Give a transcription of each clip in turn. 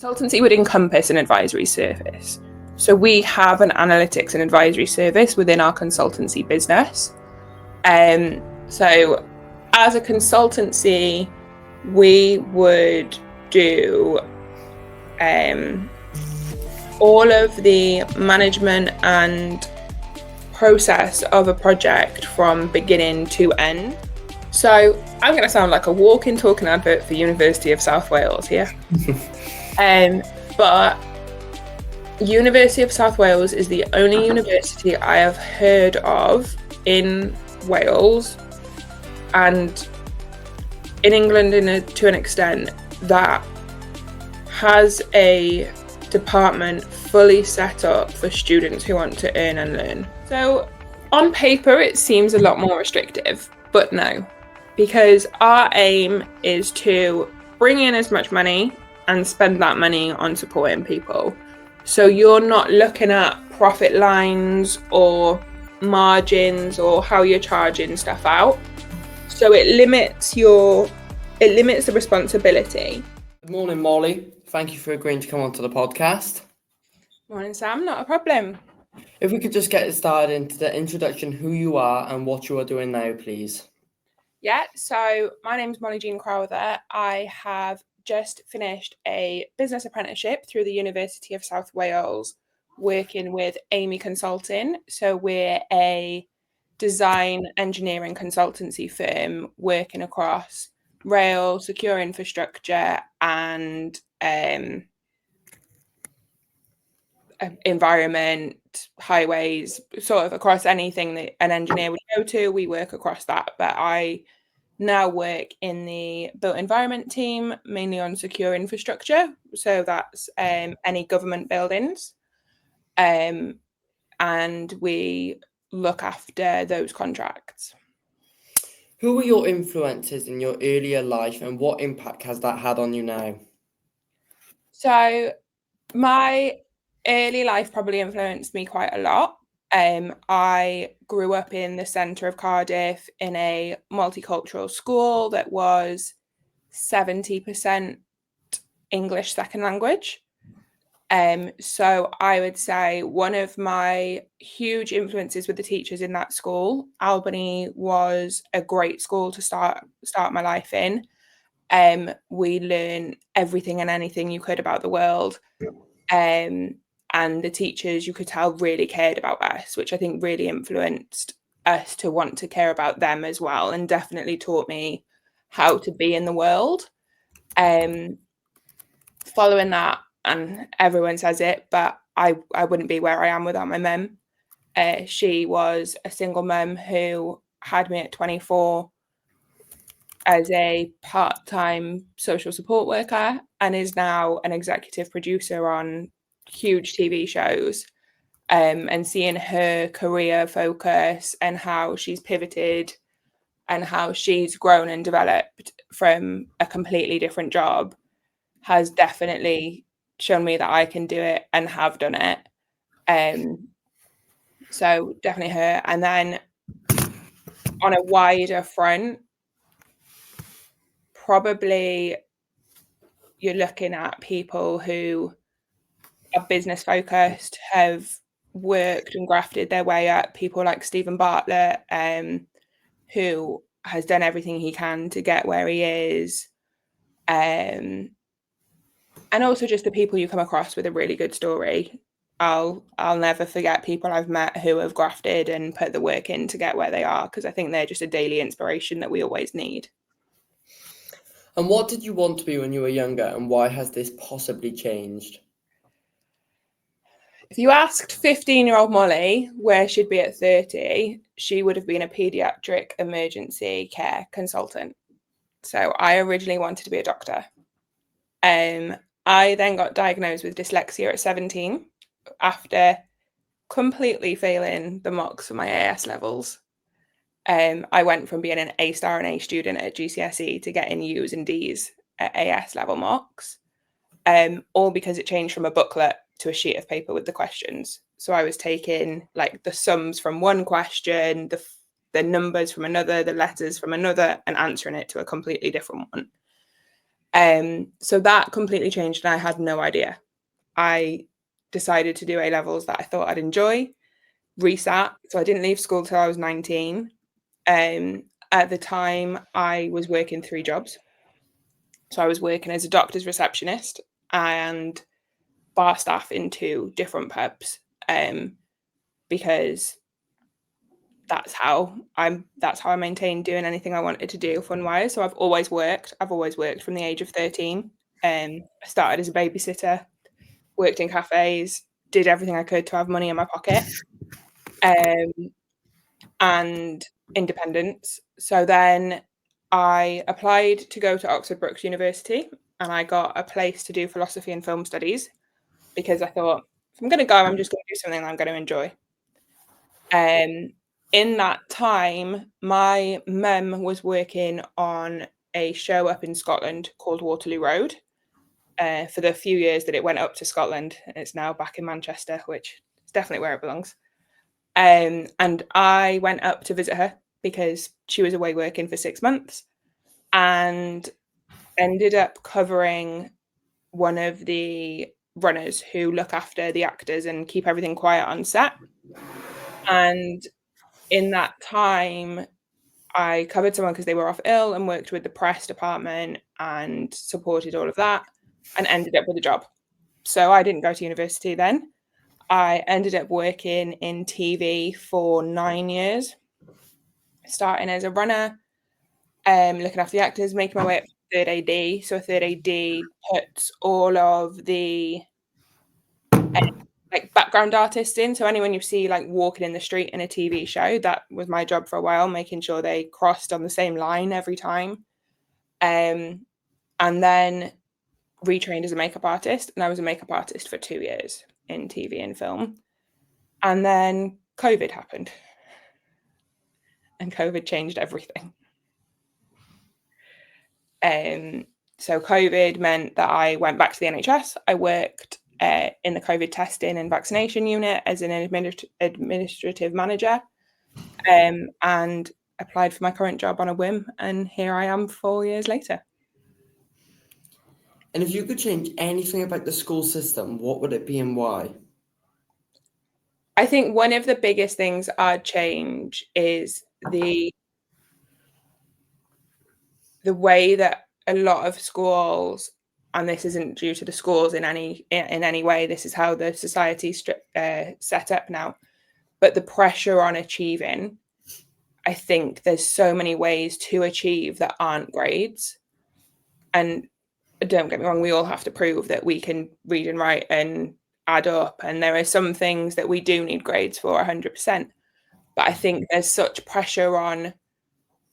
Consultancy would encompass an advisory service. So we have an analytics and advisory service within our consultancy business. So as a consultancy, we would do all of the management and process of a project from beginning to end. So I'm going to sound like a walking, talking advert for University of South Wales here. But University of South Wales is the only university I have heard of in Wales and in England to an extent that has a department fully set up for students who want to earn and learn. So on paper it seems a lot more restrictive, but no, because our aim is to bring in as much money and spend that money on supporting people. So you're not looking at profit lines or margins or how you're charging stuff out. So it limits the responsibility. Good morning, Molly. Thank you for agreeing to come onto the podcast. Morning, Sam. Not a problem. If we could just get started into the introduction, who you are and what you are doing now, please. Yeah, so my name's Molly Jean-Crowther. I have just finished a business apprenticeship through the University of South Wales working with Amey Consulting. So we're a design engineering consultancy firm working across rail, secure infrastructure and environment, highways, sort of across anything that an engineer would go to, we work across that. But I now work in the built environment team, mainly on secure infrastructure. So that's any government buildings. And we look after those contracts. Who were your influences in your earlier life and what impact has that had on you now? So my early life probably influenced me quite a lot. I grew up in the centre of Cardiff in a multicultural school that was 70% English second language. So I would say one of my huge influences with the teachers in that school, Albany was a great school to start my life in. We learn everything and anything you could about the world. And the teachers, you could tell, really cared about us, which I think really influenced us to want to care about them as well, and definitely taught me how to be in the world. Following that, and everyone says it, but I wouldn't be where I am without my mum. She was a single mum who had me at 24 as a part-time social support worker and is now an executive producer on huge TV shows, and seeing her career focus and how she's pivoted and how she's grown and developed from a completely different job has definitely shown me that I can do it and have done it. So definitely her. And then on a wider front, probably you're looking at people who are business focused, have worked and grafted their way up, people like Stephen Bartlett, who has done everything he can to get where he is. And also just the people you come across with a really good story. I'll never forget people I've met who have grafted and put the work in to get where they are, because I think they're just a daily inspiration that we always need. And what did you want to be when you were younger, and why has this possibly changed? If you asked 15-year-old Molly where she'd be at 30, she would have been a paediatric emergency care consultant. So I originally wanted to be a doctor. I then got diagnosed with dyslexia at 17 after completely failing the mocks for my AS levels. I went from being an A star and A student at GCSE to getting U's and D's at AS level mocks, all because it changed from a booklet to a sheet of paper with the questions. So I was taking like the sums from one question, the numbers from another, the letters from another, and answering it to a completely different one. So that completely changed, and I had no idea. I decided to do A-levels that I thought I'd enjoy, resat, so I didn't leave school till I was 19. At the time, I was working 3 jobs. So I was working as a doctor's receptionist and bar staff in 2 different pubs, because that's how I maintained doing anything I wanted to do fun-wise. So I've always worked. I've always worked from the age of 13. I started as a babysitter, worked in cafes, did everything I could to have money in my pocket, and independence. So then I applied to go to Oxford Brookes University, and I got a place to do philosophy and film studies because I thought, if I'm going to go, I'm just going to do something I'm going to enjoy. In that time, my mum was working on a show up in Scotland called Waterloo Road for the few years that it went up to Scotland. It's now back in Manchester, which is definitely where it belongs. And I went up to visit her because she was away working for 6 months, and ended up covering one of the runners who look after the actors and keep everything quiet on set. And in that time, I covered someone because they were off ill, and worked with the press department and supported all of that, and ended up with a job. So I didn't go to university then. I ended up working in TV for 9 years, starting as a runner, looking after the actors, making my way up to third AD. So a third AD puts all of the like background artists in. So anyone you see like walking in the street in a TV show, that was my job for a while, making sure they crossed on the same line every time. And then retrained as a makeup artist, and I was a makeup artist for 2 years in TV and film. And then COVID happened, and COVID changed everything. So COVID meant that I went back to the NHS. I worked in the COVID testing and vaccination unit as an administrative manager, and applied for my current job on a whim, and here I am 4 years later. And if you could change anything about the school system, what would it be and why? I think one of the biggest things I'd change is the way that a lot of schools, and this isn't due to the schools in any way, this is how the society's set up now, but the pressure on achieving. I think there's so many ways to achieve that aren't grades. And don't get me wrong, we all have to prove that we can read and write and add up. And there are some things that we do need grades for 100%. But I think there's such pressure on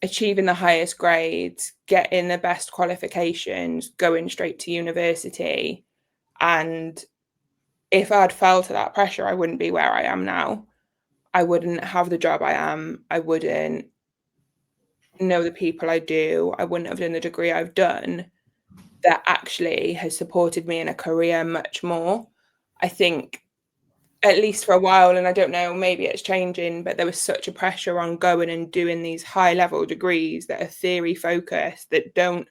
achieving the highest grades, getting the best qualifications, going straight to university. And if I'd fell to that pressure, I wouldn't be where I am now. I wouldn't have the job I am. I wouldn't know the people I do. I wouldn't have done the degree I've done that actually has supported me in a career much more. I think, at least for a while, and I don't know, maybe it's changing, but there was such a pressure on going and doing these high-level degrees that are theory-focused, that don't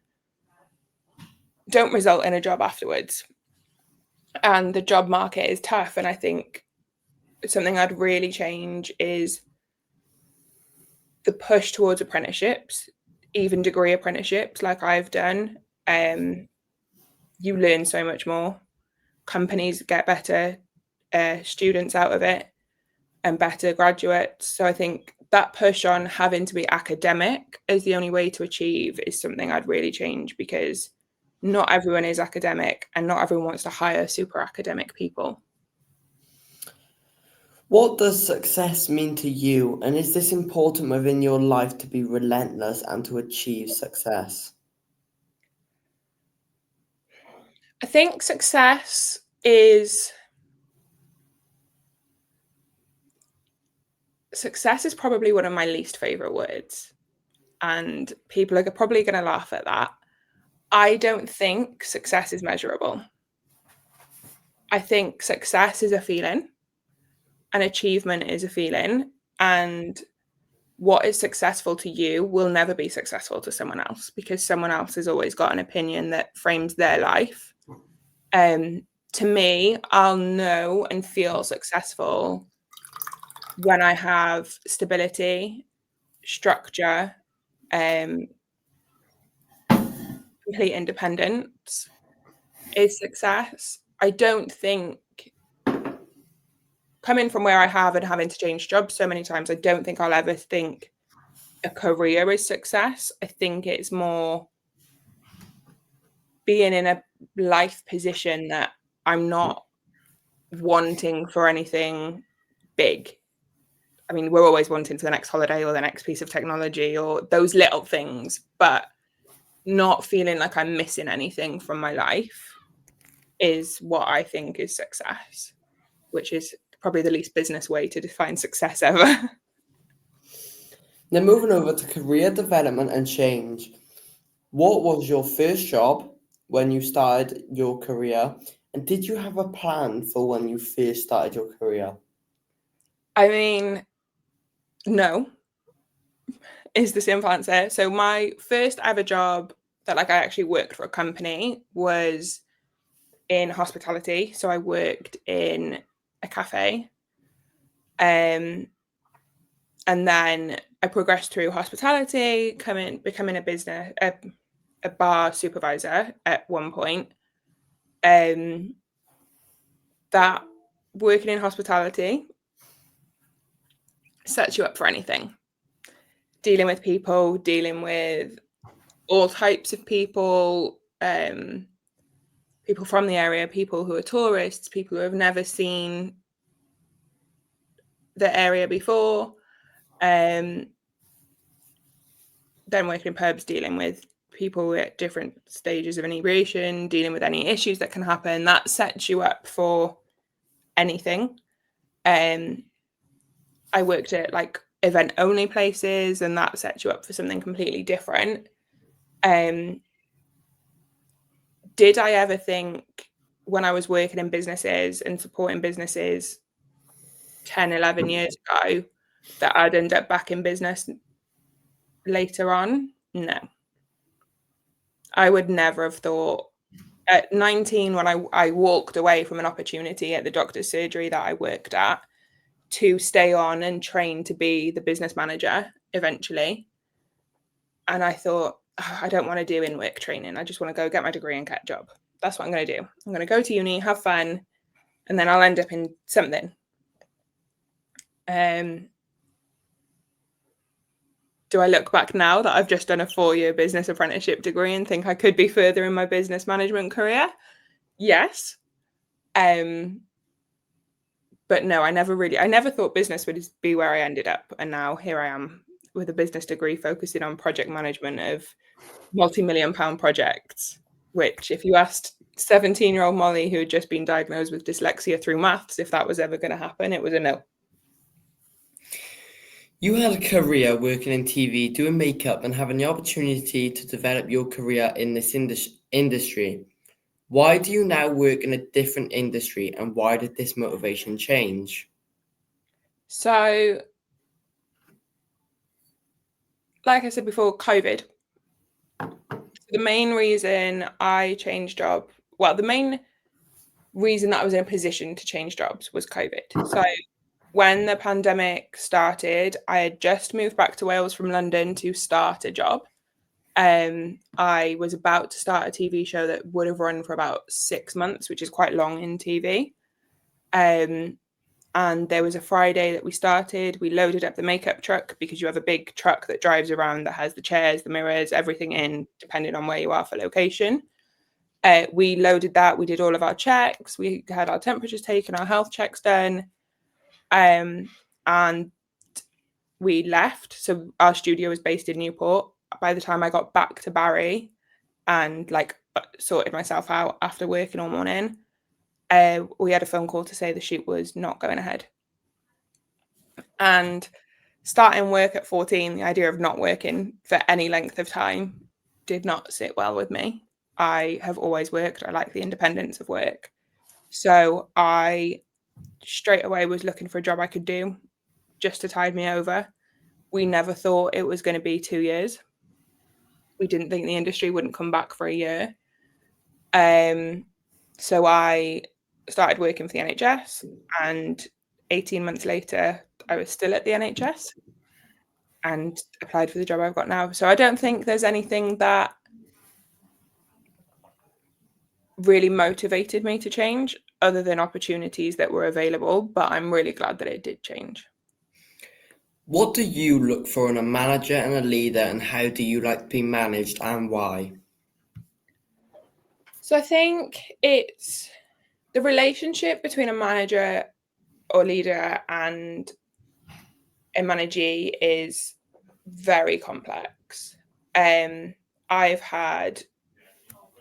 result in a job afterwards. And the job market is tough, and I think something I'd really change is the push towards apprenticeships, even degree apprenticeships like I've done. You learn so much more. Companies get better students out of it, and better graduates. So I think that push on having to be academic as the only way to achieve is something I'd really change, because not everyone is academic, and not everyone wants to hire super academic people. What does success mean to you? And is this important within your life to be relentless and to achieve success? I think success is probably one of my least favorite words, and people are probably going to laugh at that. I don't think success is measurable. I think success is a feeling, and achievement is a feeling, and what is successful to you will never be successful to someone else, because someone else has always got an opinion that frames their life. To me, I'll know and feel successful when I have stability, structure, complete independence is success. I don't think, coming from where I have and having to change jobs so many times, I don't think I'll ever think a career is success. I think it's more being in a life position that I'm not wanting for anything big. I mean, we're always wanting for the next holiday or the next piece of technology or those little things, but not feeling like I'm missing anything from my life is what I think is success, which is probably the least business way to define success ever. Now, moving over to career development and change. What was your first job when you started your career? And did you have a plan for when you first started your career? I mean, no, is the simple answer. So my first ever job that I actually worked for a company was in hospitality. So I worked in a cafe. And then I progressed through hospitality, becoming a bar supervisor at one point. That working in hospitality sets you up for anything. Dealing with people, dealing with all types of people, people from the area, people who are tourists, people who have never seen the area before. Then working in pubs, dealing with people at different stages of inebriation, dealing with any issues that can happen. That sets you up for anything. I worked at like event only places, and that sets you up for something completely different. Did I ever think when I was working in businesses and supporting businesses 10, 11 years ago that I'd end up back in business later on? No. I would never have thought. At 19, when I walked away from an opportunity at the doctor's surgery that I worked at to stay on and train to be the business manager eventually. And I thought, oh, I don't want to do in-work training. I just want to go get my degree and get a job. That's what I'm going to do. I'm going to go to uni, have fun, and then I'll end up in something. Do I look back now that I've just done a 4-year business apprenticeship degree and think I could be further in my business management career? Yes. But no, I never thought business would be where I ended up. And now here I am with a business degree focusing on project management of multi-million-pound projects, which if you asked 17-year-old Molly, who had just been diagnosed with dyslexia through maths, if that was ever going to happen, it was a no. You had a career working in TV, doing makeup, and having the opportunity to develop your career in this industry. Why do you now work in a different industry, and why did this motivation change? So, like I said before, COVID. The main reason I changed job, well, the main reason that I was in a position to change jobs was COVID. So when the pandemic started, I had just moved back to Wales from London to start a job. I was about to start a TV show that would have run for about 6 months, which is quite long in TV. And there was a Friday that we started. We loaded up the makeup truck, because you have a big truck that drives around that has the chairs, the mirrors, everything in, depending on where you are for location. We loaded that. We did all of our checks. We had our temperatures taken, our health checks done. And we left. So our studio was based in Newport. By the time I got back to Barry and like sorted myself out after working all morning, we had a phone call to say the shoot was not going ahead. And starting work at 14, the idea of not working for any length of time did not sit well with me. I have always worked. I like the independence of work. So I straight away was looking for a job I could do just to tide me over. we never thought it was going to be 2 years. We didn't think the industry wouldn't come back for a year. So I started working for the NHS, and 18 months later, I was still at the NHS and applied for the job I've got now. So I don't think there's anything that really motivated me to change other than opportunities that were available, but I'm really glad that it did change. What do you look for in a manager and a leader, and how do you like to be managed and why? So I think it's the relationship between a manager or leader and a managee is very complex. I've had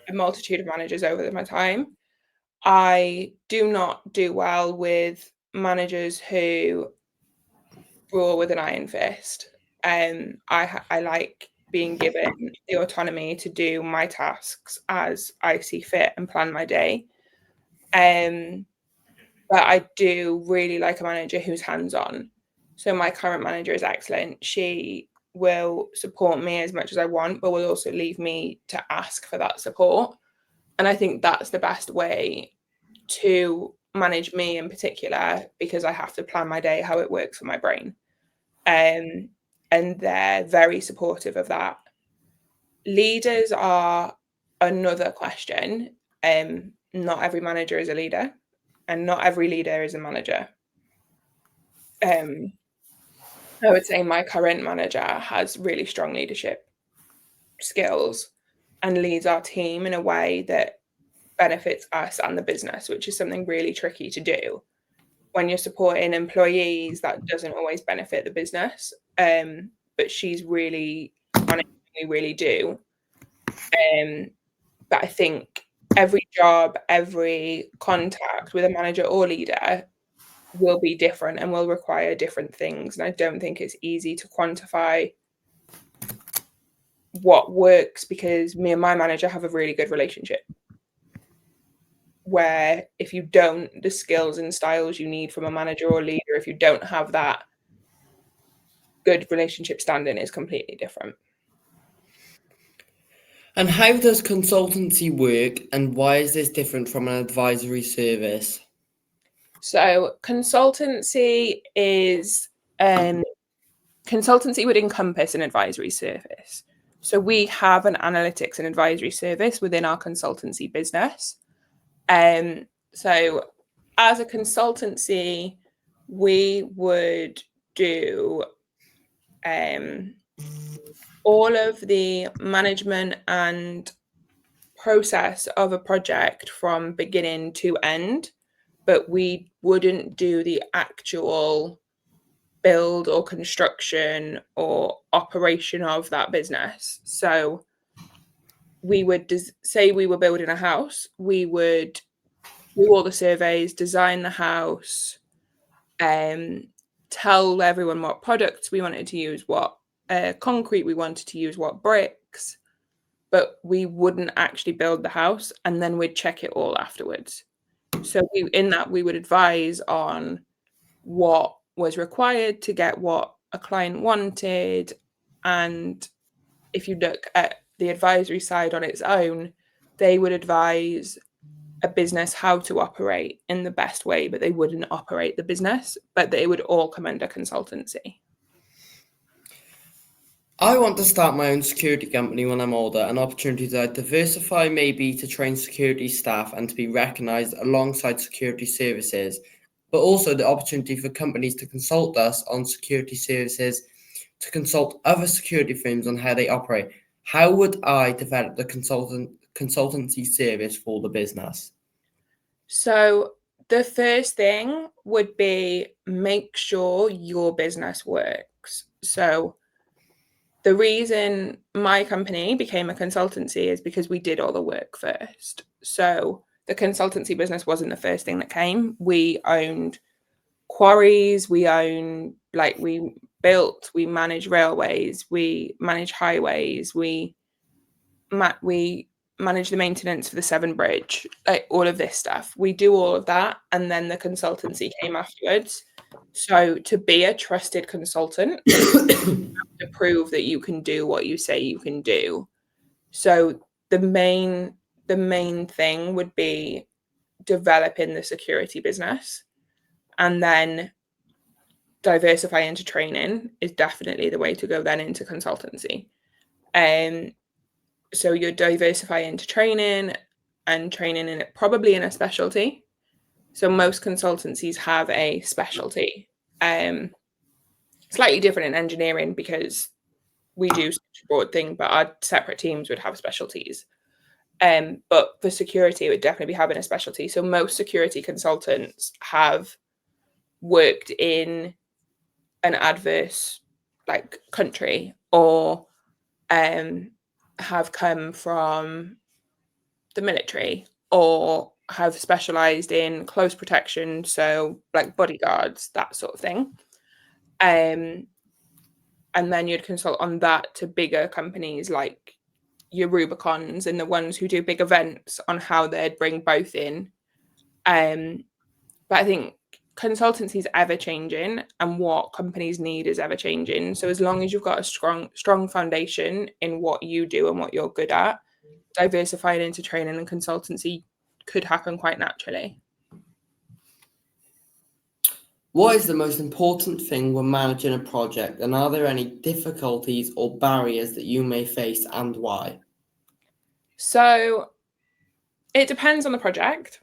a multitude of managers over my time. I do not do well with managers who rule with an iron fist. I like being given the autonomy to do my tasks as I see fit and plan my day. But I do really like a manager who's hands-on. So my current manager is excellent. She will support me as much as I want, but will also leave me to ask for that support. And I think that's the best way to manage me in particular, because I have to plan my day how it works for my brain. And they're very supportive of that. Leaders are another question. Not every manager is a leader, and not every leader is a manager. I would say my current manager has really strong leadership skills and leads our team in a way that benefits us and the business, which is something really tricky to do. When you're supporting employees, that doesn't always benefit the business. But she's really on it, we really do. But I think every job, every contact with a manager or leader will be different and will require different things. And I don't think it's easy to quantify what works, because me and my manager have a really good relationship. Where if you don't, the skills and styles you need from a manager or leader, if you don't have that good relationship standing, is completely different. And how does consultancy work, and why is this different from an advisory service? So consultancy would encompass an advisory service. So we have an analytics and advisory service within our consultancy business. So as a consultancy, we would do all of the management and process of a project from beginning to end, but we wouldn't do the actual build or construction or operation of that business. So we would say we were building a house, we would do all the surveys, design the house, tell everyone what products we wanted to use, what concrete we wanted to use, what bricks, but we wouldn't actually build the house, and then we'd check it all afterwards. So we would advise on what was required to get what a client wanted. And if you look at the advisory side on its own, they would advise a business how to operate in the best way, but they wouldn't operate the business, but they would all come under consultancy. I want to start my own security company when I'm older. An opportunity to diversify may be to train security staff and to be recognised alongside security services, but also the opportunity for companies to consult us on security services, to consult other security firms on how they operate. How would I develop the consultancy service for the business? So the first thing would be make sure your business works. So the reason my company became a consultancy is because we did all the work first. So the consultancy business wasn't the first thing that came. We owned quarries, we built, we manage railways, we manage highways, we manage the maintenance for the Severn Bridge, like all of this stuff. We do all of that, and then the consultancy came afterwards. So to be a trusted consultant, you have to prove that you can do what you say you can do. So the main thing would be developing the security business, and then diversify into training is definitely the way to go then into consultancy. So you diversify into training, and training in it probably in a specialty. So most consultancies have a specialty. Slightly different in engineering because we do such a broad thing, but our separate teams would have specialties. But for security, it would definitely be having a specialty. So most security consultants have worked in an adverse like country, or have come from the military, or have specialized in close protection, so like bodyguards, that sort of thing. And then you'd consult on that to bigger companies like your Rubicons and the ones who do big events on how they'd bring both in. But I think consultancy is ever changing, and what companies need is ever changing. So as long as you've got a strong foundation in what you do and what you're good at, diversifying into training and consultancy could happen quite naturally. What is the most important thing when managing a project, and are there any difficulties or barriers that you may face, and why? So it depends on the project,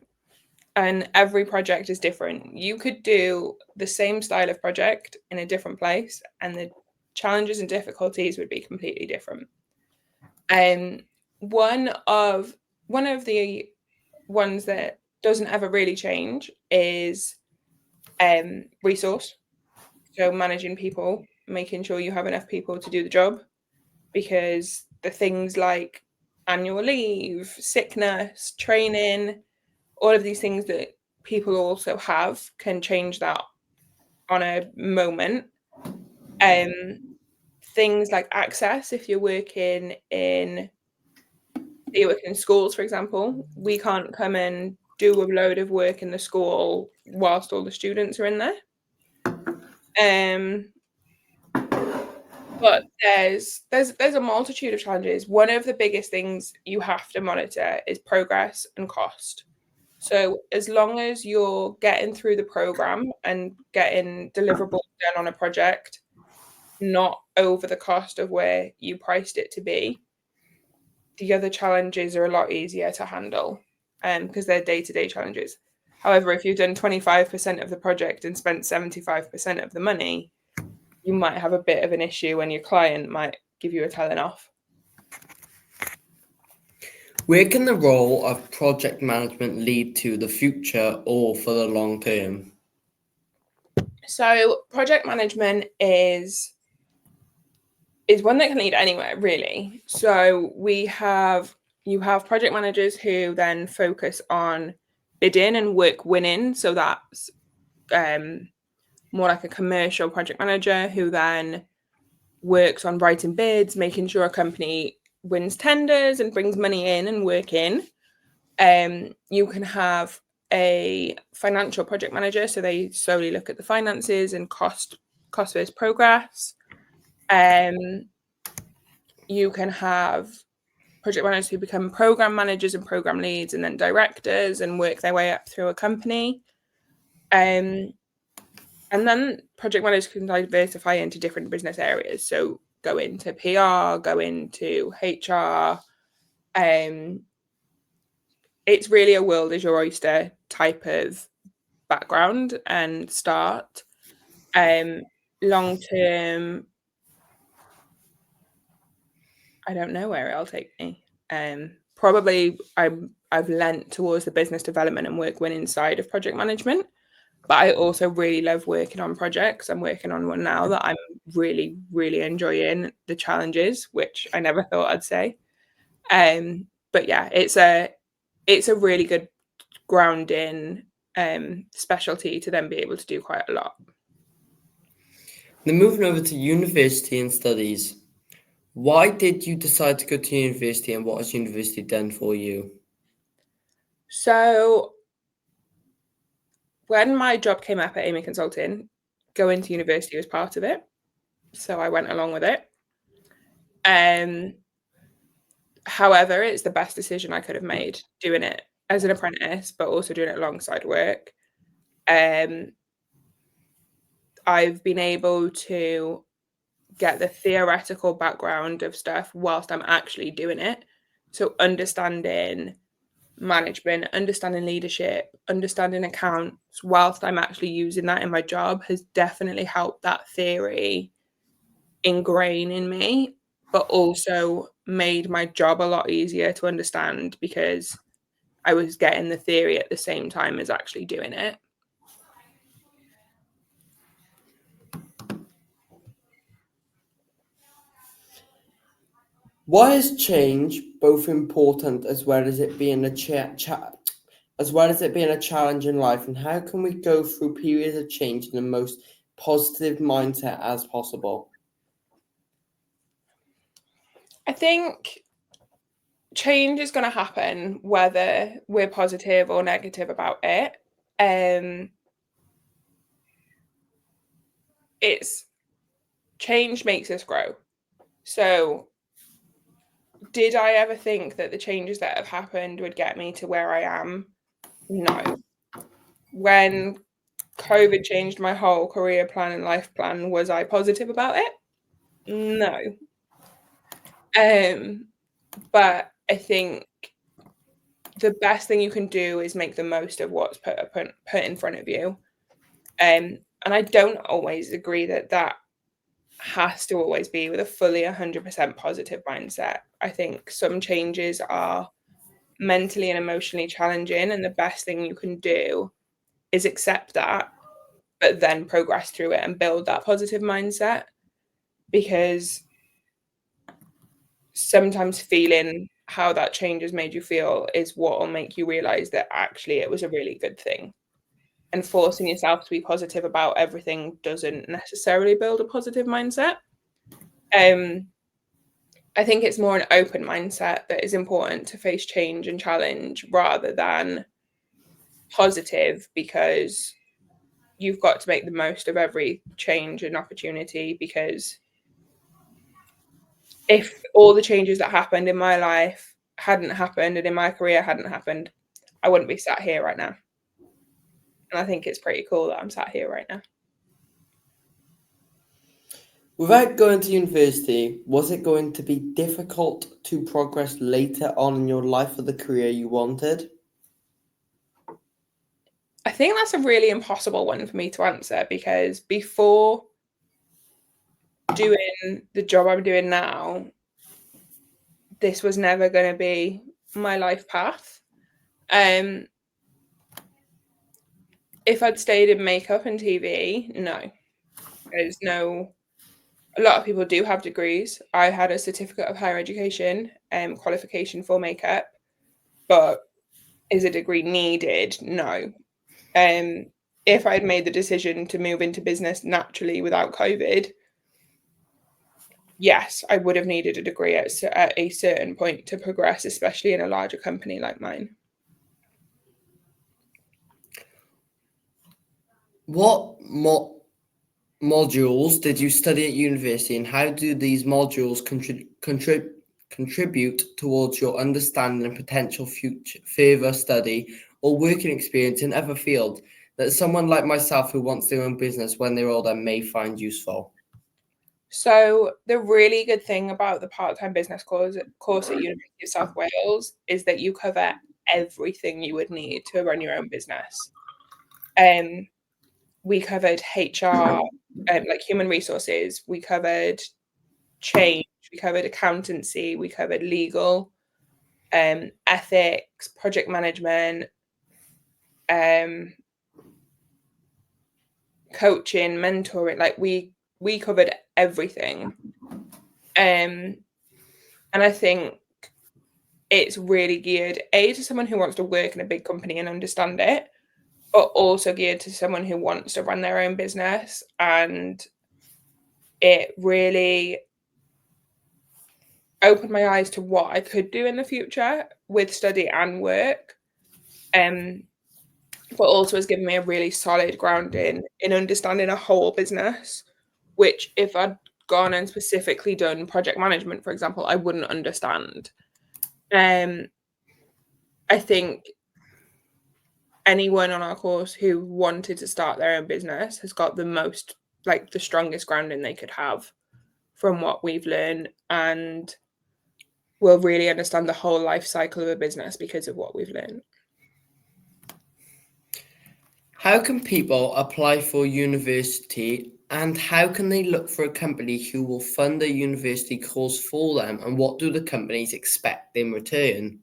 and every project is different. You could do the same style of project in a different place, and the challenges and difficulties would be completely different. And one of the ones that doesn't ever really change is resource. So managing people, making sure you have enough people to do the job, because the things like annual leave, sickness, training, all of these things that people also have can change that on a moment. Things like access, if you're working in schools, for example, we can't come and do a load of work in the school whilst all the students are in there. But there's a multitude of challenges. One of the biggest things you have to monitor is progress and cost. So as long as you're getting through the program and getting deliverables done on a project, not over the cost of where you priced it to be, the other challenges are a lot easier to handle, because they're day-to-day challenges. However, if you've done 25% of the project and spent 75% of the money, you might have a bit of an issue when your client might give you a telling off. Where can the role of project management lead to the future or for the long term? So project management is one that can lead anywhere, really. So you have project managers who then focus on bidding and work winning. So that's more like a commercial project manager who then works on writing bids, making sure a company wins tenders and brings money in and work in. You can have a financial project manager, so they solely look at the finances and cost versus progress. You can have project managers who become program managers and program leads and then directors and work their way up through a company. And then project managers can diversify into different business areas. So go into PR, go into HR. It's really a world is your oyster type of background and start. Long term, I don't know where it'll take me. Probably I've lent towards the business development and work winning side of project management, but I also really love working on projects. I'm working on one now that I'm really, really enjoying the challenges, which I never thought I'd say. But yeah, it's a really good grounding specialty to then be able to do quite a lot. Then moving over to university and studies. Why did you decide to go to university, and what has university done for you? So when my job came up at Amey Consulting, going to university was part of it, so I went along with it. However, it's the best decision I could have made doing it as an apprentice, but also doing it alongside work. I've been able to get the theoretical background of stuff whilst I'm actually doing it. So understanding management, understanding leadership, understanding accounts, whilst I'm actually using that in my job, has definitely helped that theory ingrain in me, but also made my job a lot easier to understand because I was getting the theory at the same time as actually doing it. Why is change both important as well as it being a challenge in life, and how can we go through periods of change in the most positive mindset as possible? I think change is going to happen whether we're positive or negative about it. It's change makes us grow. So did I ever think that the changes that have happened would get me to where I am? No. When COVID changed my whole career plan and life plan, was I positive about it? No. But I think the best thing you can do is make the most of what's put in front of you. And I don't always agree that has to always be with a fully 100% positive mindset. I think some changes are mentally and emotionally challenging, and the best thing you can do is accept that, but then progress through it and build that positive mindset, because sometimes feeling how that change has made you feel is what will make you realize that actually it was a really good thing. And forcing yourself to be positive about everything doesn't necessarily build a positive mindset. I think it's more an open mindset that is important to face change and challenge rather than positive, because you've got to make the most of every change and opportunity, because if all the changes that happened in my life hadn't happened and in my career hadn't happened, I wouldn't be sat here right now. And I think it's pretty cool that I'm sat here right now. Without going to university, was it going to be difficult to progress later on in your life for the career you wanted? I think that's a really impossible one for me to answer, because before doing the job I'm doing now, this was never going to be my life path. If I'd stayed in makeup and TV, no. There's no. A lot of people do have degrees. I had a certificate of higher education qualification for makeup, but is a degree needed? No. If I'd made the decision to move into business naturally without COVID, yes, I would have needed a degree at a certain point to progress, especially in a larger company like mine. What modules did you study at university, and how do these modules contribute towards your understanding and potential future further study or working experience in other fields that someone like myself who wants their own business when they're older may find useful? So the really good thing about the part-time business course at University of South Wales is that you cover everything you would need to run your own business. We covered HR, like human resources. We covered change. We covered accountancy. We covered legal, ethics, project management, coaching, mentoring. Like we covered everything. And I think it's really geared to someone who wants to work in a big company and understand it, but also geared to someone who wants to run their own business. And it really opened my eyes to what I could do in the future with study and work. but also has given me a really solid grounding in understanding a whole business, which if I'd gone and specifically done project management, for example, I wouldn't understand. I think anyone on our course who wanted to start their own business has got the strongest grounding they could have from what we've learned, and will really understand the whole life cycle of a business because of what we've learned. How can people apply for university, and how can they look for a company who will fund a university course for them, and what do the companies expect in return?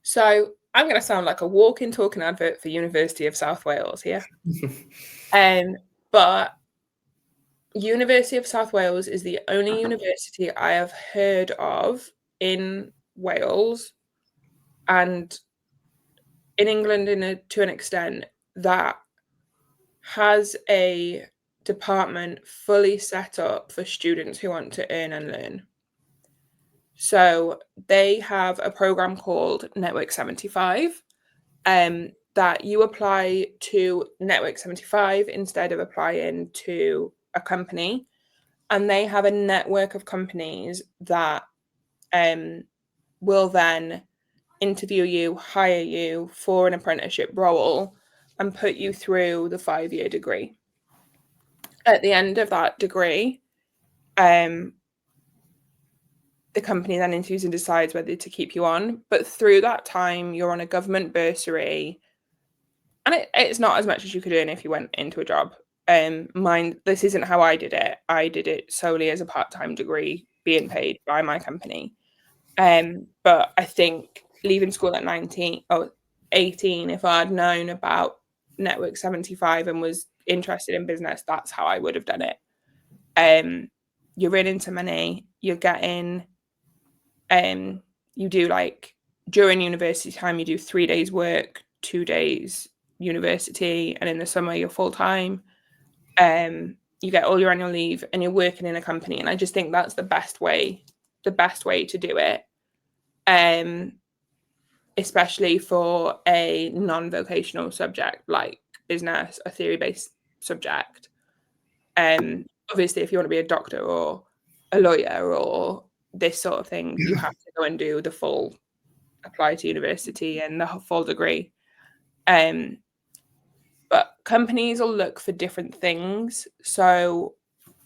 So I'm going to sound like a walking, talking advert for University of South Wales here. But University of South Wales is the only university I have heard of in Wales and in England to an extent that has a department fully set up for students who want to earn and learn. So they have a program called Network 75 that you apply to Network 75 instead of applying to a company. And they have a network of companies that will then interview you, hire you for an apprenticeship role, and put you through the 5-year degree. At the end of that degree, the company then interviews and decides whether to keep you on. But through that time, you're on a government bursary, and it's not as much as you could earn if you went into a job. This isn't how I did it. I did it solely as a part-time degree being paid by my company. But I think leaving school at 18, if I'd known about Network 75 and was interested in business, that's how I would have done it. You're in into money, you're getting, you do during university time, you do 3 days work, 2 days university, and in the summer you're full-time. You get all your annual leave and you're working in a company. And I just think that's the best way to do it. Especially for a non-vocational subject like business, a theory-based subject. Obviously, if you want to be a doctor or a lawyer or this sort of thing, you have to go and do the full apply to university and the full degree. But companies will look for different things. So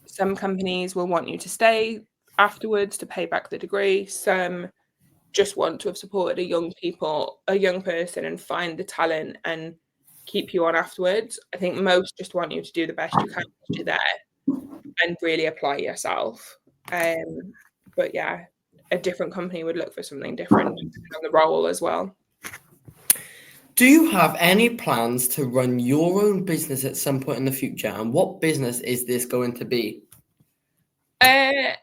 some companies will want you to stay afterwards to pay back the degree. Some just want to have supported a young person and find the talent and keep you on afterwards. I think most just want you to do the best you can whilst you're there and really apply yourself. But yeah, a different company would look for something different on the role as well. Do you have any plans to run your own business at some point in the future? And what business is this going to be? At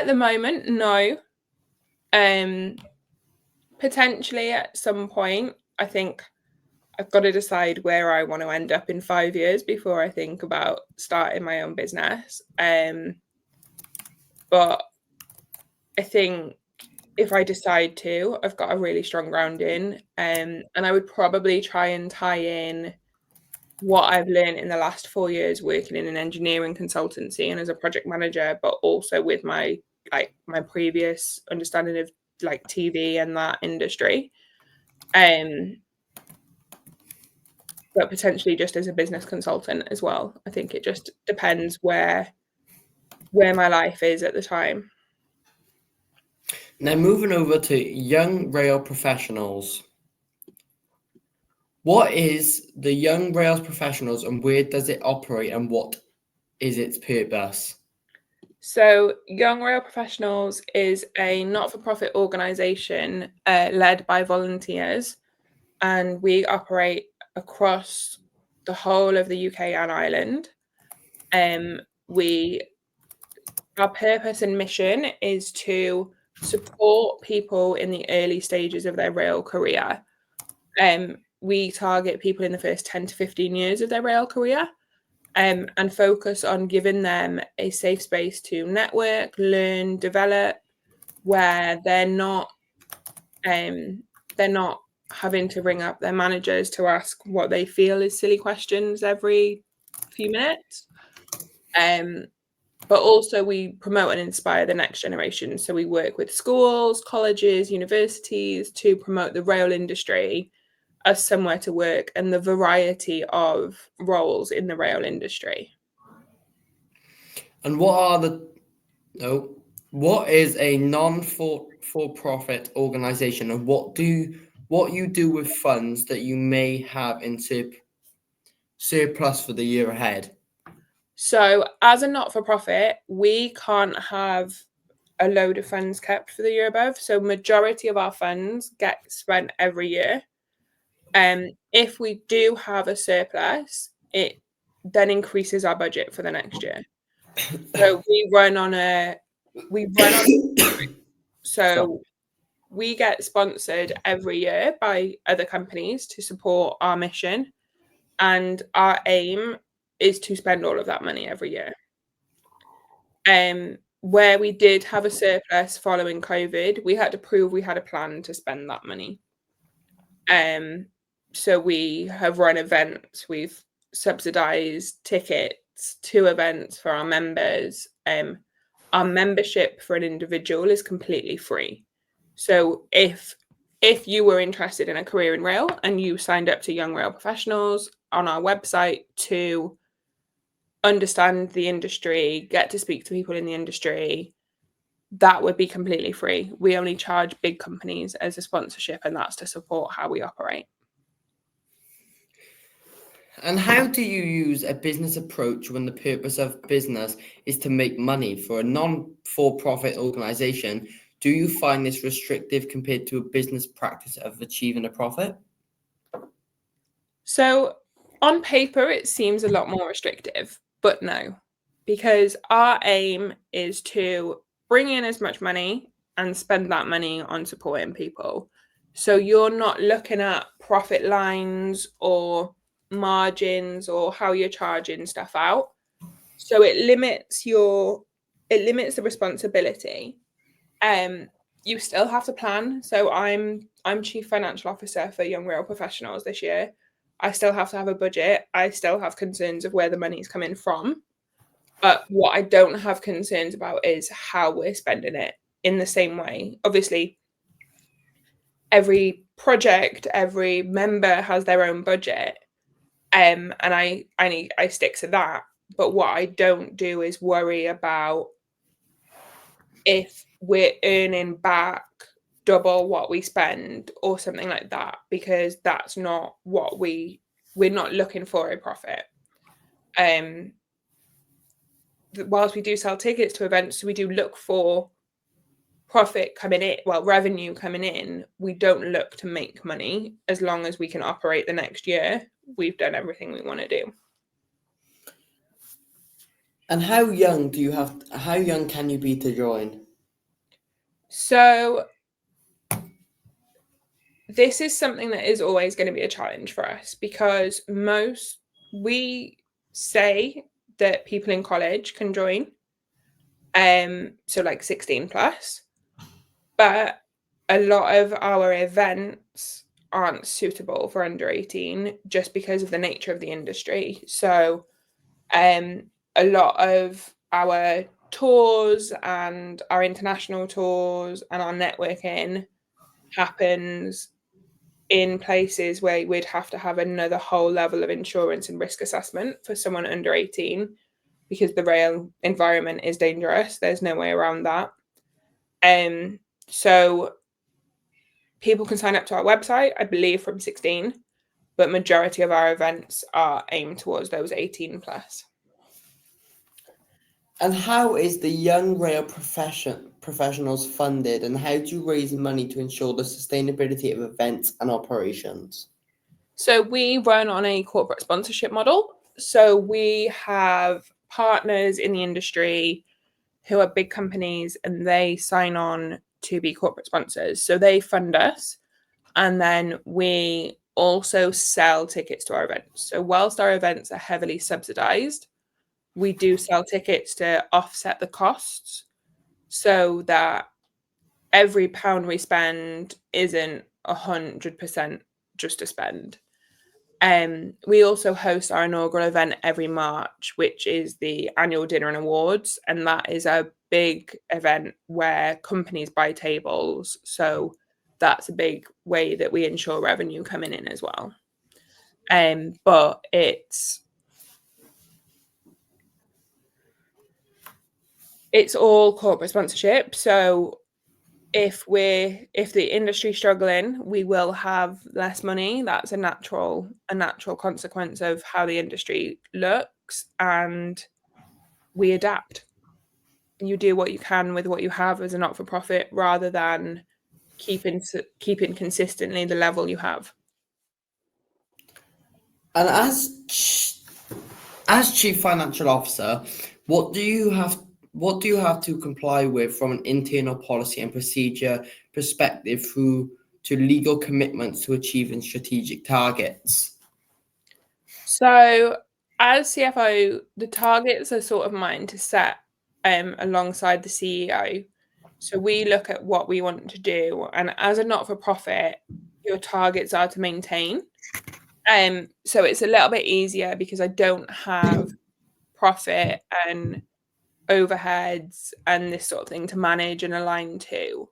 the moment, no. Potentially at some point. I think I've got to decide where I want to end up in 5 years before I think about starting my own business. But I think if I decide to, I've got a really strong grounding, and I would probably try and tie in what I've learned in the last 4 years working in an engineering consultancy and as a project manager, but also with my previous understanding of TV and that industry. But potentially just as a business consultant as well. I think it just depends where my life is at the time. Now moving over to young rail professionals. What is the Young Rails Professionals and where does it operate and what is its purpose? So Young Rail Professionals is a not-for-profit organisation led by volunteers, and we operate across the whole of the UK and Ireland. Our purpose and mission is to support people in the early stages of their rail career. We target people in the first 10 to 15 years of their rail career, and focus on giving them a safe space to network, learn, develop, where they're not having to ring up their managers to ask what they feel is silly questions every few minutes. But also we promote and inspire the next generation. So we work with schools, colleges, universities to promote the rail industry as somewhere to work and the variety of roles in the rail industry. And what is a non-for-profit organization, and what you do with funds that you may have in surplus for the year ahead? So as a not-for-profit, we can't have a load of funds kept for the year above. So majority of our funds get spent every year. If we do have a surplus, it then increases our budget for the next year. So so we get sponsored every year by other companies to support our mission, and our aim is to spend all of that money every year. Where we did have a surplus following COVID, we had to prove we had a plan to spend that money. So we have run events, we've subsidized tickets to events for our members. Our membership for an individual is completely free. So if you were interested in a career in rail and you signed up to Young Rail Professionals on our website to understand the industry, get to speak to people in the industry, that would be completely free. We only charge big companies as a sponsorship, and that's to support how we operate. And how do you use a business approach when the purpose of business is to make money? For a non-for-profit organization, do you find this restrictive compared to a business practice of achieving a profit? So on paper, it seems a lot more restrictive, but no, because our aim is to bring in as much money and spend that money on supporting people. So you're not looking at profit lines or margins or how you're charging stuff out. So it limits the responsibility. You still have to plan. So I'm Chief Financial Officer for Young Rail Professionals this year. I still have to have a budget. I still have concerns of where the money's coming from. But what I don't have concerns about is how we're spending it in the same way. Obviously, every project, every member has their own budget. And I stick to that. But what I don't do is worry about if we're earning back double what we spend or something like that, because that's not what we're not looking for a profit. Whilst we do sell tickets to events, so we do look for profit coming in, revenue coming in. We don't look to make money. As long as we can operate the next year, we've done everything we want to do. And how young can you be to join? So this is something that is always going to be a challenge for us, because we say that people in college can join, so like 16 plus, but a lot of our events aren't suitable for under 18 just because of the nature of the industry. So a lot of our tours and our international tours and our networking happens in places where we'd have to have another whole level of insurance and risk assessment for someone under 18, because the rail environment is dangerous. There's no way around that. So people can sign up to our website, I believe, from 16, but majority of our events are aimed towards those 18 plus. And how is the Young Rail Professionals funded, and how do you raise money to ensure the sustainability of events and operations? So we run on a corporate sponsorship model. So we have partners in the industry who are big companies, and they sign on to be corporate sponsors. So they fund us, and then we also sell tickets to our events. So whilst our events are heavily subsidized, we do sell tickets to offset the costs, so that every pound we spend isn't 100% just to spend. We also host our inaugural event every March, which is the annual dinner and awards, and that is a big event where companies buy tables. So that's a big way that we ensure revenue coming in as well. But it's all corporate sponsorship. So if the industry's struggling, we will have less money. That's a natural consequence of how the industry looks, and we adapt. You do what you can with what you have as a not-for-profit, rather than keeping consistently the level you have. And as chief financial officer, what do you have to comply with from an internal policy and procedure perspective through to legal commitments to achieving strategic targets? So as CFO, the targets are sort of mine to set alongside the CEO. So we look at what we want to do, and as a not-for-profit, your targets are to maintain. So it's a little bit easier because I don't have profit and overheads and this sort of thing to manage and align to.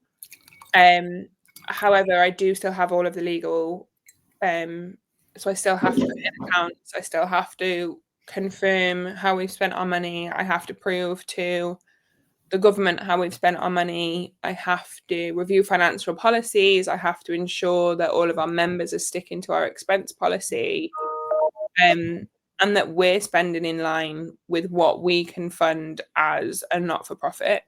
However, I do still have all of the legal, so I still have to put in accounts. I still have to confirm how we've spent our money. I have to prove to the government how we've spent our money. I have to review financial policies. I have to ensure that all of our members are sticking to our expense policy, and that we're spending in line with what we can fund as a not-for-profit.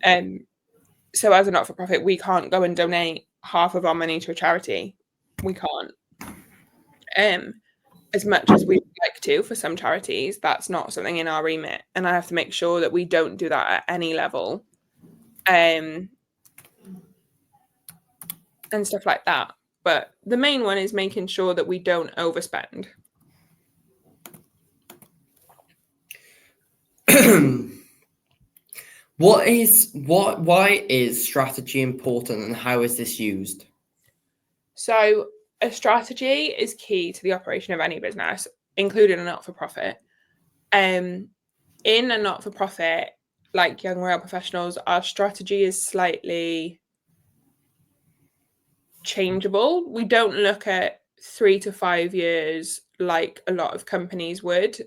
So as a not-for-profit, we can't go and donate half of our money to a charity. We can't. As much as we'd like to for some charities, that's not something in our remit. And I have to make sure that we don't do that at any level. And stuff like that. But the main one is making sure that we don't overspend. Why is strategy important, and how is this used? So a strategy is key to the operation of any business, including a not-for-profit. In a not-for-profit, like Young Royal Professionals, our strategy is slightly changeable. We don't look at 3 to 5 years like a lot of companies would.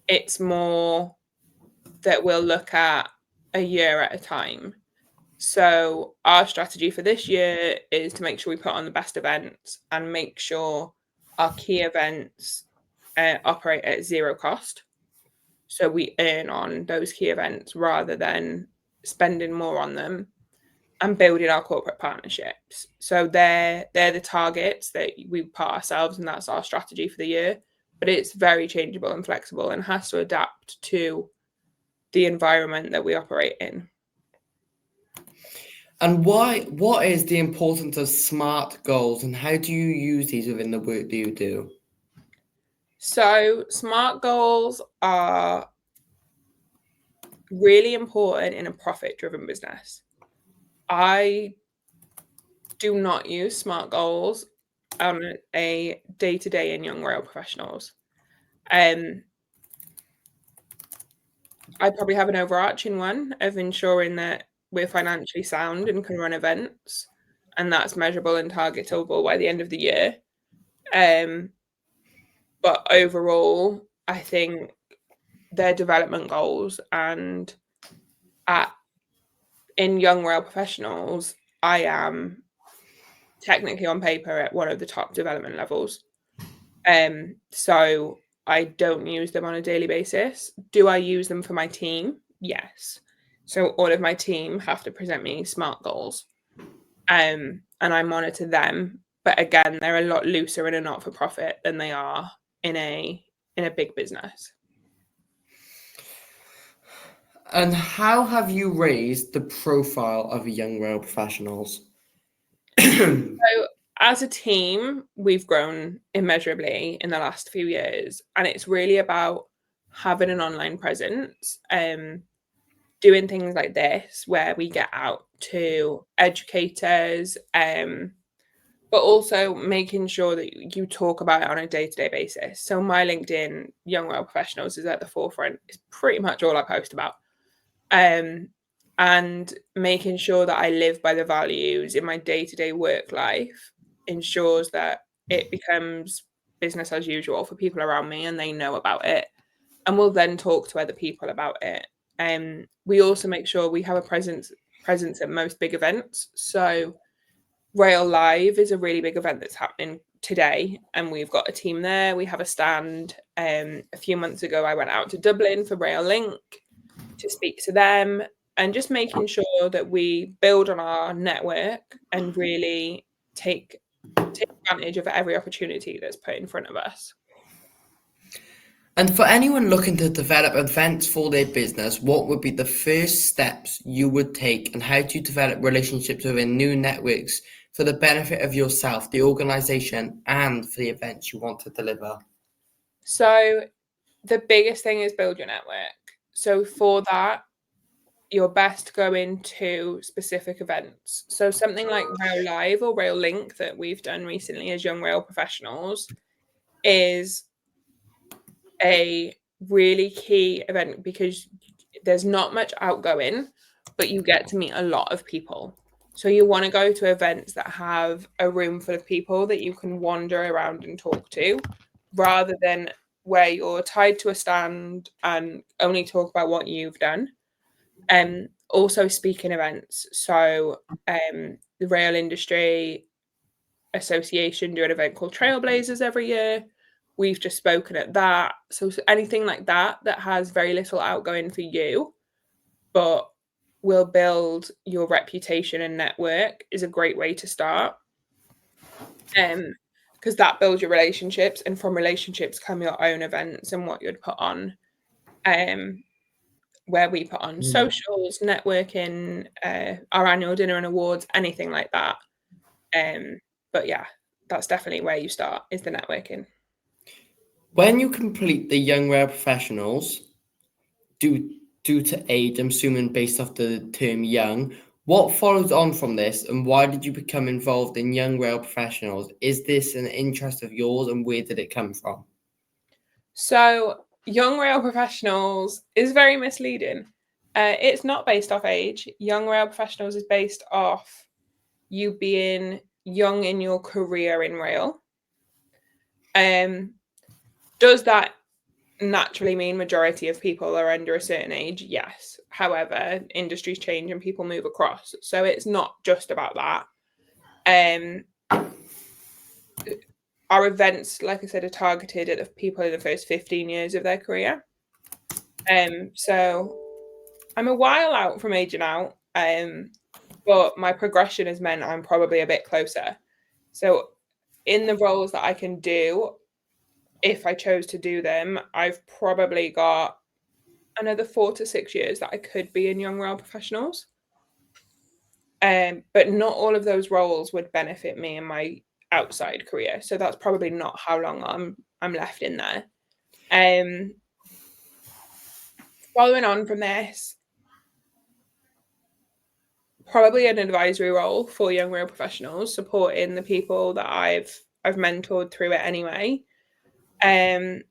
It's more that we'll look at a year at a time. So our strategy for this year is to make sure we put on the best events and make sure our key events operate at zero cost. So we earn on those key events rather than spending more on them, and building our corporate partnerships. So they're the targets that we put ourselves, and that's our strategy for the year. But it's very changeable and flexible and has to adapt to the environment that we operate in. And what is the importance of SMART goals, and how do you use these within the work that you do? So SMART goals are really important in a profit-driven business. I do not use SMART goals on a day-to-day in Young Royal Professionals. I probably have an overarching one of ensuring that we're financially sound and can run events, and that's measurable and targetable by the end of the year. But overall, I think they're development goals, and in Young Royal Professionals, I am technically on paper at one of the top development levels. So I don't use them on a daily basis. Do I use them for my team? Yes. So all of my team have to present me SMART goals, and I monitor them. But again, they're a lot looser in a not-for-profit than they are in a big business. And how have you raised the profile of Young Royal Professionals? So as a team, we've grown immeasurably in the last few years, and it's really about having an online presence. doing things like this where we get out to educators, but also making sure that you talk about it on a day-to-day basis. So my LinkedIn Young Well Professionals is at the forefront. It's pretty much all I post about. And making sure that I live by the values in my day-to-day work life ensures that it becomes business as usual for people around me and they know about it. And we'll then talk to other people about it. We also make sure we have a presence at most big events. So Rail Live is a really big event that's happening today, and we've got a team there. We have a stand. A few months ago, I went out to Dublin for Rail Link to speak to them, and just making sure that we build on our network and really take advantage of every opportunity that's put in front of us. And for anyone looking to develop events for their business, what would be the first steps you would take, and how do you develop relationships within new networks for the benefit of yourself, the organization, and for the events you want to deliver? So the biggest thing is build your network. So for that, you're best going to specific events. So something like Rail Live or Rail Link that we've done recently as young rail professionals is a really key event because there's not much outgoing, but you get to meet a lot of people. So you want to go to events that have a room full of people that you can wander around and talk to, rather than where you're tied to a stand and only talk about what you've done. Also speaking events. So the Rail Industry Association do an event called Trailblazers every year. We've just spoken at that. So anything like that has very little outgoing for you, but will build your reputation and network is a great way to start. Because that builds your relationships, and from relationships come your own events and what you'd put on. Where we put on socials, networking, our annual dinner and awards, anything like that. But yeah, that's definitely where you start, is the networking. When you complete the Young Rail Professionals, due to age, I'm assuming based off the term young, what follows on from this, and why did you become involved in Young Rail Professionals? Is this an interest of yours, and where did it come from? So Young Rail Professionals is very misleading. It's not based off age. Young Rail Professionals is based off you being young in your career in rail. Does that naturally mean majority of people are under a certain age? Yes. However, industries change and people move across. So it's not just about that. Our events, like I said, are targeted at the people in the first 15 years of their career. So I'm a while out from aging out, but my progression has meant I'm probably a bit closer. So in the roles that I can do, if I chose to do them, I've probably got another 4 to 6 years that I could be in Young Rail Professionals. But not all of those roles would benefit me in my outside career. So that's probably not how long I'm left in there. Following on from this, probably an advisory role for Young Rail Professionals, supporting the people that I've mentored through it anyway. And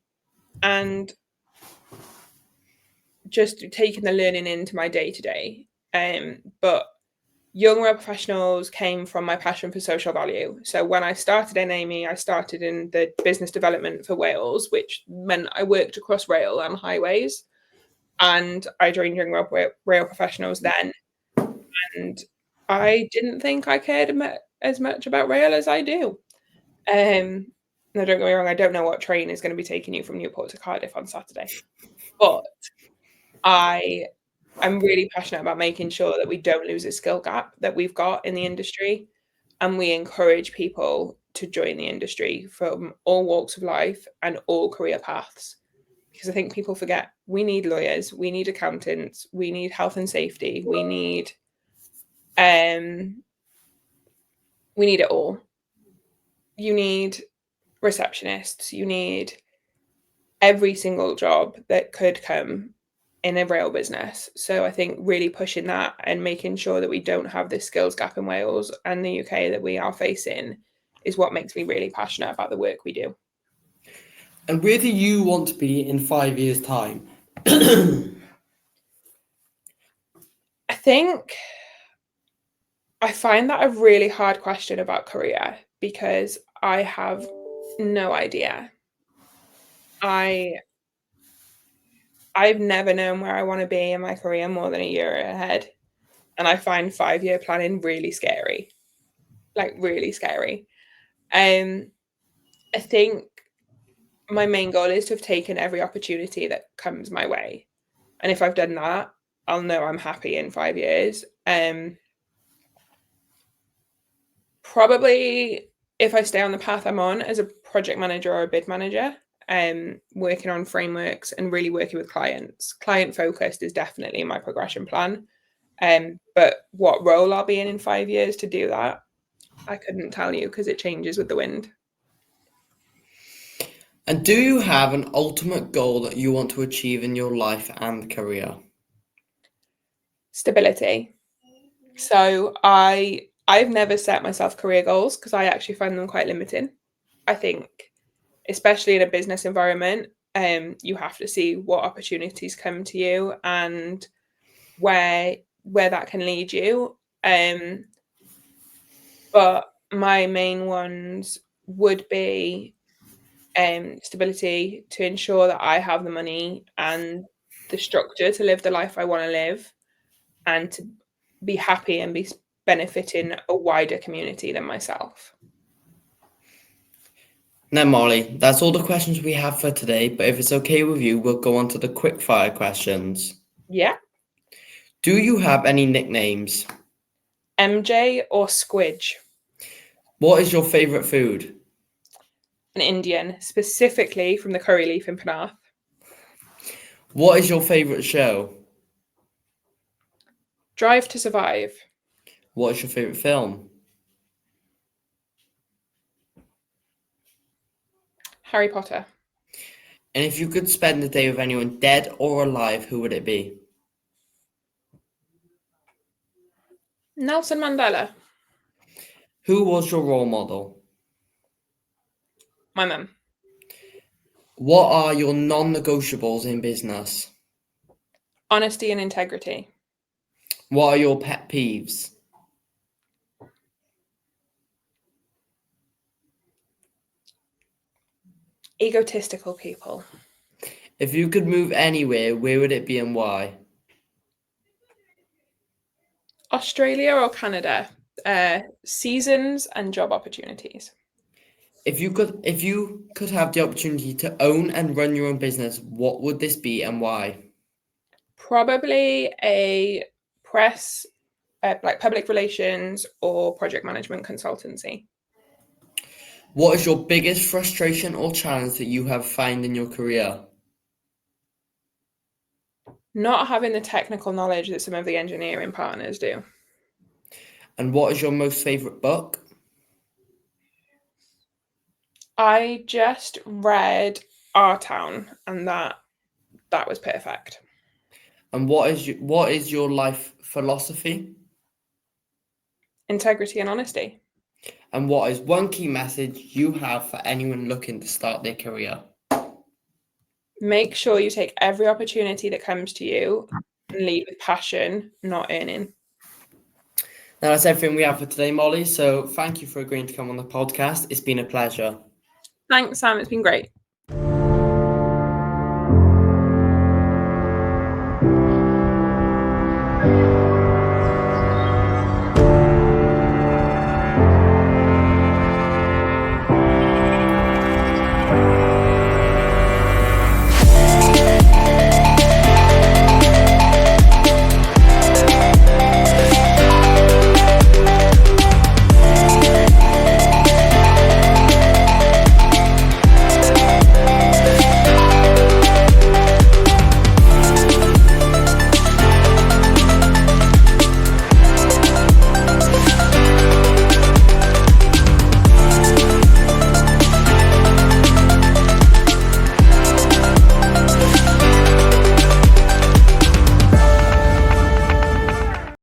just taking the learning into my day-to-day. But Young Rail Professionals came from my passion for social value. So when I started in Amey, I started in the business development for Wales, which meant I worked across rail and highways. And I joined Young Rail Professionals then. And I didn't think I cared as much about rail as I do. Now, don't get me wrong, I don't know what train is going to be taking you from Newport to Cardiff on Saturday. But I'm really passionate about making sure that we don't lose a skill gap that we've got in the industry, and we encourage people to join the industry from all walks of life and all career paths. Because I think people forget we need lawyers, we need accountants, we need health and safety, we need it all. You need receptionists, you need every single job that could come in a rail business. So I think really pushing that and making sure that we don't have this skills gap in Wales and the UK that we are facing is what makes me really passionate about the work we do. And where do you want to be in 5 years' time? I think I find that a really hard question about career because I have no idea. I've never known where I want to be in my career more than a year ahead. And I find 5-year planning really scary. Like really scary. I think my main goal is to have taken every opportunity that comes my way. And if I've done that, I'll know I'm happy in 5 years. Probably if I stay on the path I'm on as a project manager or a bid manager, working on frameworks and really working with clients. Client focused is definitely my progression plan. But what role I'll be in 5 years to do that, I couldn't tell you because it changes with the wind. And do you have an ultimate goal that you want to achieve in your life and career? Stability. So I've never set myself career goals because I actually find them quite limiting. I think, especially in a business environment, you have to see what opportunities come to you and where that can lead you. But my main ones would be stability to ensure that I have the money and the structure to live the life I want to live and to be happy and be benefiting a wider community than myself. Now, Molly, that's all the questions we have for today, but if it's okay with you, we'll go on to the quick fire questions. Yeah. Do you have any nicknames? MJ or Squidge? What is your favourite food? An Indian, specifically from the curry leaf in Penarth. What is your favourite show? Drive to Survive. What is your favourite film? Harry Potter. And if you could spend the day with anyone dead or alive, who would it be? Nelson Mandela. Who was your role model? My mum. What are your non-negotiables in business? Honesty and integrity. What are your pet peeves? Egotistical people. If you could move anywhere, where would it be and why? Australia or Canada. Seasons and job opportunities. If you could have the opportunity to own and run your own business, what would this be and why? Probably a press, like public relations or project management consultancy. What is your biggest frustration or challenge that you have found in your career? Not having the technical knowledge that some of the engineering partners do. And what is your most favourite book? I just read Our Town and that was perfect. And what is your life philosophy? Integrity and honesty. And what is one key message you have for anyone looking to start their career? Make sure you take every opportunity that comes to you and lead with passion, not earning. Now that's everything we have for today, Molly. So thank you for agreeing to come on the podcast. It's been a pleasure. Thanks, Sam. It's been great.